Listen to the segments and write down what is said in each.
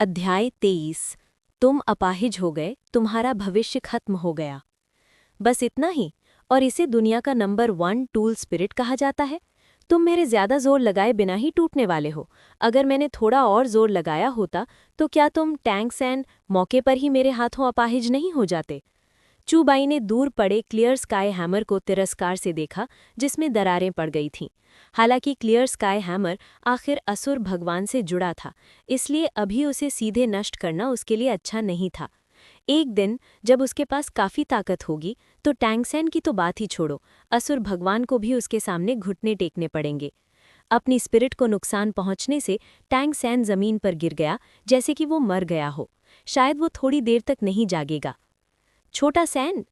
अध्याय 23। तुम अपाहिज हो गए, तुम्हारा भविष्य खत्म हो गया। बस इतना ही, और इसे दुनिया का नंबर 1 टूल स्पिरिट कहा जाता है। तुम मेरे ज्यादा जोर लगाए बिना ही टूटने वाले हो। अगर मैंने थोड़ा और जोर लगाया होता तो क्या तुम टैंक सैन मौके पर ही मेरे हाथों अपाहिज नहीं हो जाते? चूबाई ने दूर पड़े क्लियर स्काई हैमर को तिरस्कार से देखा, जिसमें दरारें पड़ गई थीं। हालांकि क्लियर स्काई हैमर आखिर असुर भगवान से जुड़ा था, इसलिए अभी उसे सीधे नष्ट करना उसके लिए अच्छा नहीं था। एक दिन जब उसके पास काफी ताकत होगी तो टैंगसेन की तो बात ही छोड़ो, असुर भगवान को भी उसके सामने घुटने टेकने पड़ेंगे। अपनी स्पिरिट को नुकसान पहुंचने से टैंगसेन जमीन पर गिर गया, जैसे कि वो मर गया हो। शायद वो थोड़ी देर तक नहीं जागेगा। छोटा सैन।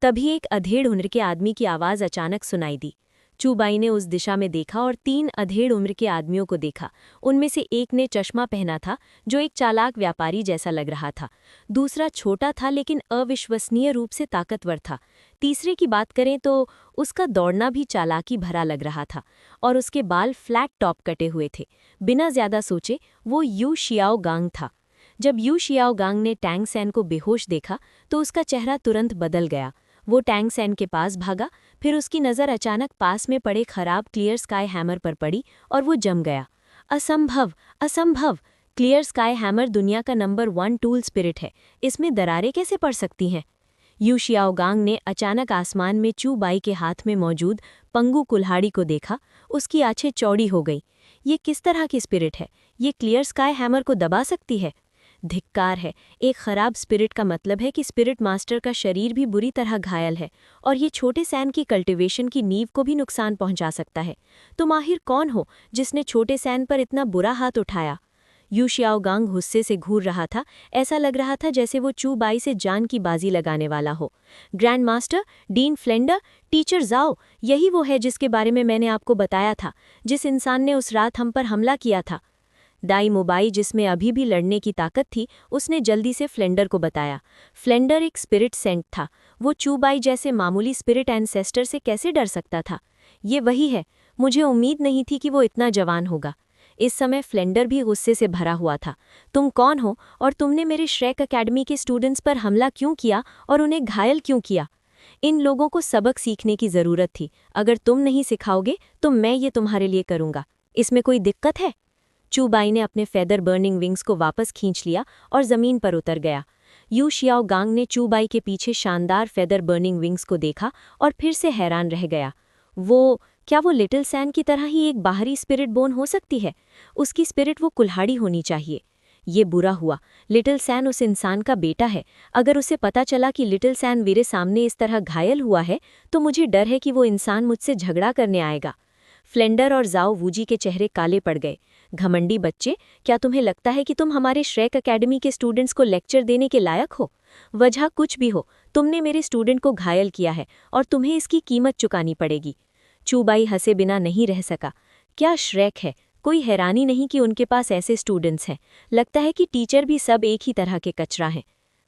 तभी एक अधेड़ उम्र के आदमी की आवाज अचानक सुनाई दी। चूबाई ने उस दिशा में देखा और 3 अधेड़ उम्र के आदमियों को देखा। उनमें से एक ने चश्मा पहना था, जो एक चालाक व्यापारी जैसा लग रहा था। दूसरा छोटा था लेकिन अविश्वसनीय रूप से ताकतवर था। तीसरे की बात करें तो उसका दौड़ना भी चालाकी भरा लग रहा था, और उसके बाल फ्लैट टॉप कटे हुए थे। बिना ज्यादा सोचे वो यू शियाओ गांग था। जब यू शियाओ गांग ने टैंग सैन को बेहोश देखा तो उसका चेहरा तुरंत बदल गया। वो टैंग सैन के पास भागा, फिर उसकी नज़र अचानक पास में पड़े खराब क्लियर स्काई हैमर पर पड़ी और वो जम गया। असंभव, असंभव! क्लियर स्काई हैमर दुनिया का नंबर 1 टूल स्पिरिट है, इसमें दरारें कैसे पड़ सकती हैं? यू शियाओगांग ने अचानक आसमान में चूबाई के हाथ में मौजूद पंगु कुल्हाड़ी को देखा। उसकी आंखें चौड़ी हो गई। ये किस तरह की स्पिरिट है? ये क्लियर स्काई हैमर को दबा सकती है? धिक्कार है। एक खराब स्पिरिट का मतलब है कि स्पिरिट मास्टर का शरीर भी बुरी तरह घायल है, और ये छोटे सैन की कल्टीवेशन की नींव को भी नुकसान पहुंचा सकता है। तुम आखिर कौन हो जिसने छोटे सैन पर इतना बुरा हाथ उठाया? यू शियाओगांग गुस्से से घूर रहा था। ऐसा लग रहा था जैसे वो चूबाई से जान की बाजी लगाने वाला हो। Grand master, dean Flander, teacher जाओ, यही वो है जिसके बारे में मैंने आपको बताया था, जिस इंसान ने उस रात हम पर हमला किया था। दाई मोबाई, जिसमें अभी भी लड़ने की ताकत थी, उसने जल्दी से फ्लेंडर को बताया। फ्लेंडर एक स्पिरिट सेंट था। वो चूबाई जैसे मामूली स्पिरिट एंसेस्टर से कैसे डर सकता था? ये वही है। मुझे उम्मीद नहीं थी कि वो इतना जवान होगा। इस समय फ्लेंडर भी गुस्से से भरा हुआ था। तुम कौन हो, और तुमने मेरे श्रेक अकेडमी के स्टूडेंट्स पर हमला क्यों किया और उन्हें घायल क्यों किया? इन लोगों को सबक सीखने की जरूरत थी। अगर तुम नहीं सिखाओगे तो मैं ये तुम्हारे लिए करूंगा। इसमें कोई दिक्कत है? चूबाई ने अपने फेदर बर्निंग विंग्स को वापस खींच लिया और जमीन पर उतर गया। यू शियाओगांग ने चूबाई के पीछे शानदार फेदर बर्निंग विंग्स को देखा और फिर से हैरान रह गया। क्या वो लिटिल सैन की तरह ही एक बाहरी स्पिरिट बोन हो सकती है? उसकी स्पिरिट वो कुल्हाड़ी होनी चाहिए। ये बुरा हुआ। लिटिल सैन उस इंसान का बेटा है। अगर उसे पता चला कि लिटिल सैन मेरे सामने इस तरह घायल हुआ है तो मुझे डर है कि वो इंसान मुझसे झगड़ा करने आएगा। फ्लेंडर और जाओ वूजी के चेहरे काले पड़ गए। घमंडी बच्चे, क्या तुम्हें लगता है कि तुम हमारे श्रेक अकेडमी के स्टूडेंट्स को लेक्चर देने के लायक हो? वजह कुछ भी हो, तुमने मेरे स्टूडेंट को घायल किया है और तुम्हें इसकी कीमत चुकानी पड़ेगी। चूबाई हंसे बिना नहीं रह सका। क्या श्रेक है? कोई हैरानी नहीं कि उनके पास ऐसे स्टूडेंट्स हैं। लगता है कि टीचर भी सब एक ही तरह के कचरा हैं।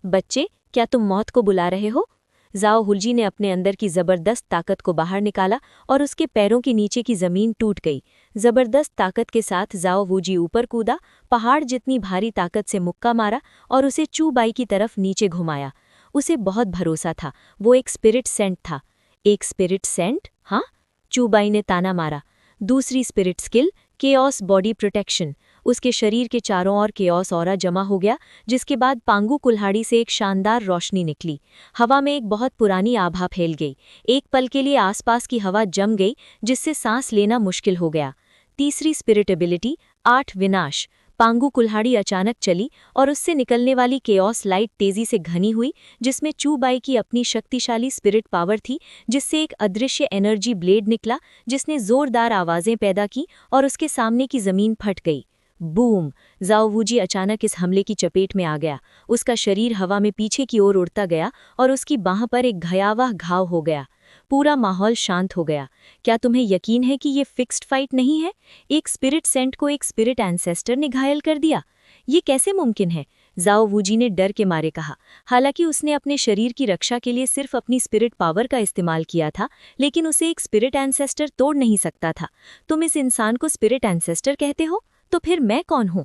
बच्चे, क्या तुम मौत को बुला रहे हो? जाओ हुलजी ने अपने अंदर की जबरदस्त ताकत को बाहर निकाला और उसके पैरों के नीचे की जमीन टूट गई। जबरदस्त ताकत के साथ जाओ वूजी ऊपर कूदा, पहाड़ जितनी भारी ताकत से मुक्का मारा और उसे चूबाई की तरफ नीचे घुमाया। उसे बहुत भरोसा था, वो एक स्पिरिट सेंट था। एक स्पिरिट सेंट? हाँ, चूबाई ने ताना मारा। दूसरी spirit skill, chaos body protection. उसके शरीर के चारों ओर केओस ऑरा जमा हो गया, जिसके बाद पांगु कुल्हाड़ी से एक शानदार रोशनी निकली। हवा में एक बहुत पुरानी आभा फैल गई। एक पल के लिए आसपास की हवा जम गई, जिससे सांस लेना मुश्किल हो गया। तीसरी स्पिरिट एबिलिटी, 8 विनाश। पांगु कुल्हाड़ी अचानक चली और उससे निकलने वाली केओस लाइट तेजी से घनी हुई, जिसमें चूबाई की अपनी शक्तिशाली स्पिरिट पावर थी, जिससे एक अदृश्य एनर्जी ब्लेड निकला, जिसने जोरदार आवाजें पैदा की और उसके सामने की जमीन फट गई। बूम! जाओ वूजी अचानक इस हमले की चपेट में आ गया। उसका शरीर हवा में पीछे की ओर उड़ता गया और उसकी बांह पर एक भयावह घाव हो गया। पूरा माहौल शांत हो गया। क्या तुम्हें यकीन है कि ये फिक्स्ड फाइट नहीं है? एक स्पिरिट सेंट को एक स्पिरिट एंसेस्टर ने घायल कर दिया। ये कैसे मुमकिन है? जाओ वूजी ने डर के मारे कहा। हालांकि उसने अपने शरीर की रक्षा के लिए सिर्फ अपनी स्पिरिट पावर का इस्तेमाल किया था, लेकिन उसे एक स्पिरिट एंसेस्टर तोड़ नहीं सकता था। तुम इस इंसान को स्पिरिट एंसेस्टर कहते हो? तो फिर मैं कौन हूँ?